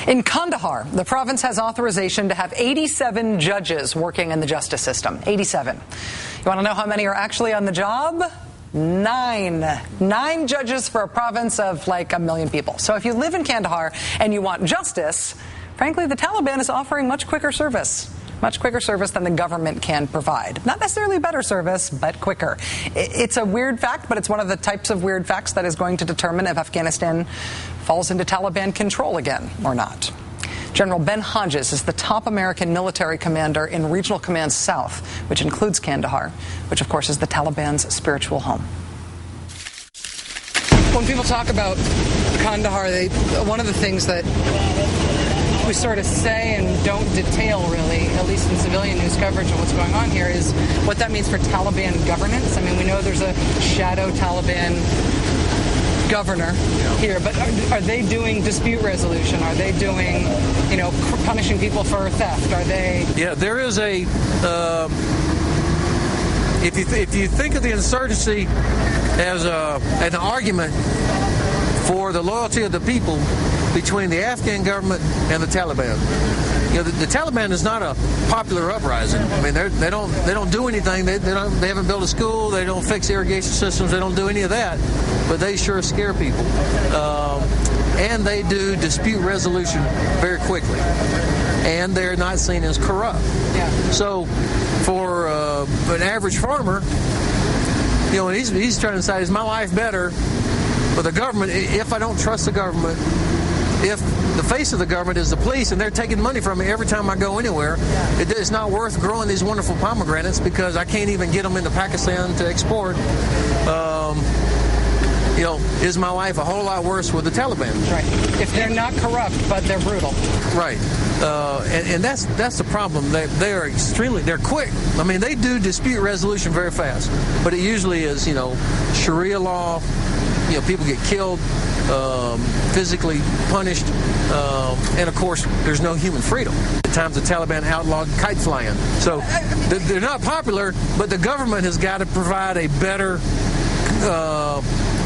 In Kandahar, the province has authorization to have 87 judges working in the justice system. 87. You want to know how many are actually on the job? 9. 9 judges for a province of like 1 million people. So if you live in Kandahar and you want justice, frankly, the Taliban is offering much quicker service than the government can provide. Not necessarily better service, but quicker. It's a weird fact, but it's one of the types of weird facts that is going to determine if Afghanistan falls into Taliban control again or not. General Ben Hodges is the top American military commander in Regional Command South, which includes Kandahar, which of course is the Taliban's spiritual home. When people talk about Kandahar, one of the things that we sort of say and don't detail really, at least in civilian news coverage of what's going on here, is what that means for Taliban governance. I mean, we know there's a shadow Taliban governor here, but are they doing dispute resolution? Are they doing, punishing people for theft? Are they? Yeah, there is a. If you think of the insurgency as an argument for the loyalty of the people between the Afghan government and the Taliban. The Taliban is not a popular uprising. I mean, they don't do anything. They haven't built a school. They don't fix irrigation systems. They don't do any of that. But they sure scare people, and they do dispute resolution very quickly. And they're not seen as corrupt. Yeah. So, for an average farmer, he's trying to decide, is my life better with the government if I don't trust the government? If the face of the government is the police and they're taking money from me every time I go anywhere, it's not worth growing these wonderful pomegranates because I can't even get them into Pakistan to export. Is my life a whole lot worse with the Taliban? Right. If they're not corrupt, but they're brutal. Right. And that's the problem. They're quick. I mean, they do dispute resolution very fast, but it usually is, Sharia law. People get killed, physically punished, and of course, there's no human freedom. At times, the Taliban outlawed kite flying. So they're not popular, but the government has got to provide a better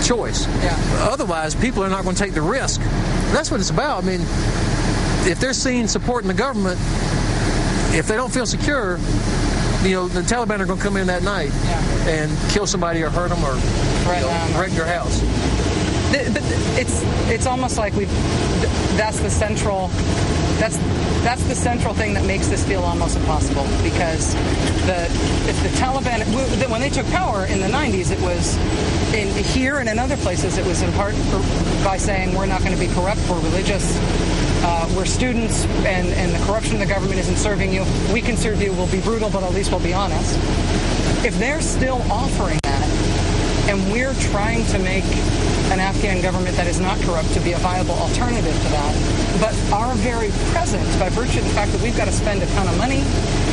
choice. Yeah. Otherwise, people are not going to take the risk. That's what it's about. I mean, if they're seen supporting the government, if they don't feel secure, the Taliban are going to come in that night and kill somebody or hurt them or wreck their house. But it's almost like that's the central thing that makes this feel almost impossible, because if the Taliban, when they took power in the 90s, it was here and in other places, it was in part by saying we're not going to be corrupt, we're religious, we're students, and the corruption of the government isn't serving you. We can serve you. We'll be brutal, but at least we'll be honest. If they're still offering that, and we're trying to make an Afghan government that is not corrupt to be a viable alternative to that, but our very presence, by virtue of the fact that we've got to spend a ton of money,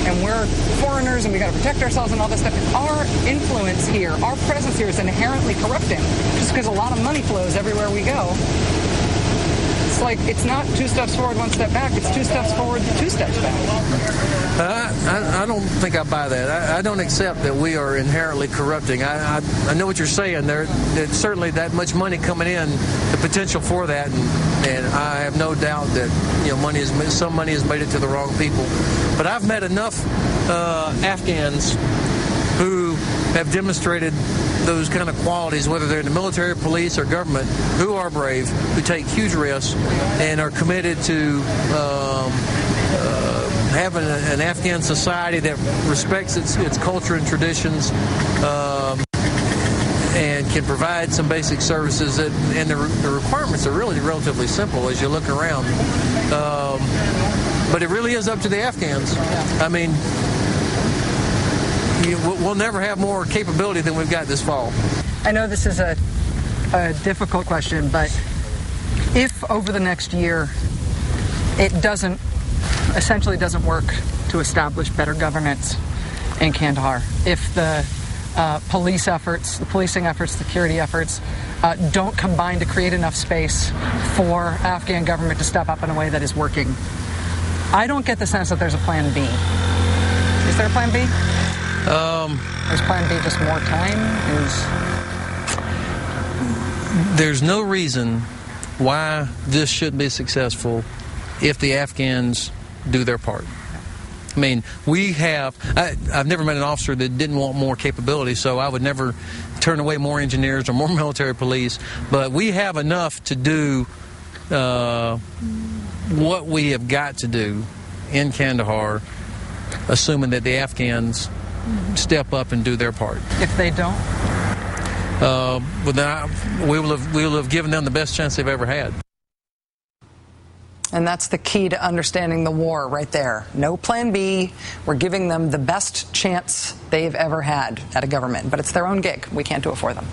and we're foreigners, and we've got to protect ourselves and all this stuff, our influence here, our presence here is inherently corrupting, just because a lot of money flows everywhere we go. It's like, it's not 2 steps forward, 1 step back. It's 2 steps forward, 2 steps back. I don't think I buy that. I don't accept that we are inherently corrupting. I know what you're saying. There's certainly that much money coming in, the potential for that, and I have no doubt that some money has made it to the wrong people. But I've met enough Afghans who have demonstrated those kind of qualities, whether they're in the military, police, or government, who are brave, who take huge risks, and are committed to having an Afghan society that respects its culture and traditions, and can provide some basic services. And the requirements are really relatively simple as you look around. But it really is up to the Afghans. I mean, we'll never have more capability than we've got this fall. I know this is a difficult question, but if over the next year it essentially doesn't work to establish better governance in Kandahar, if the policing efforts, security efforts don't combine to create enough space for Afghan government to step up in a way that is working, I don't get the sense that there's a plan B. Is there a plan B? Is plan B just more time? There's no reason why this shouldn't be successful if the Afghans do their part. I mean, I've never met an officer that didn't want more capability, so I would never turn away more engineers or more military police. But we have enough to do what we have got to do in Kandahar, assuming that the Afghans step up and do their part. If they don't? We will have given them the best chance they've ever had. And that's the key to understanding the war right there. No plan B. We're giving them the best chance they've ever had at a government. But it's their own gig. We can't do it for them.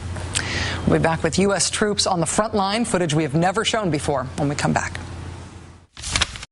We'll be back with U.S. troops on the front line, footage we have never shown before when we come back.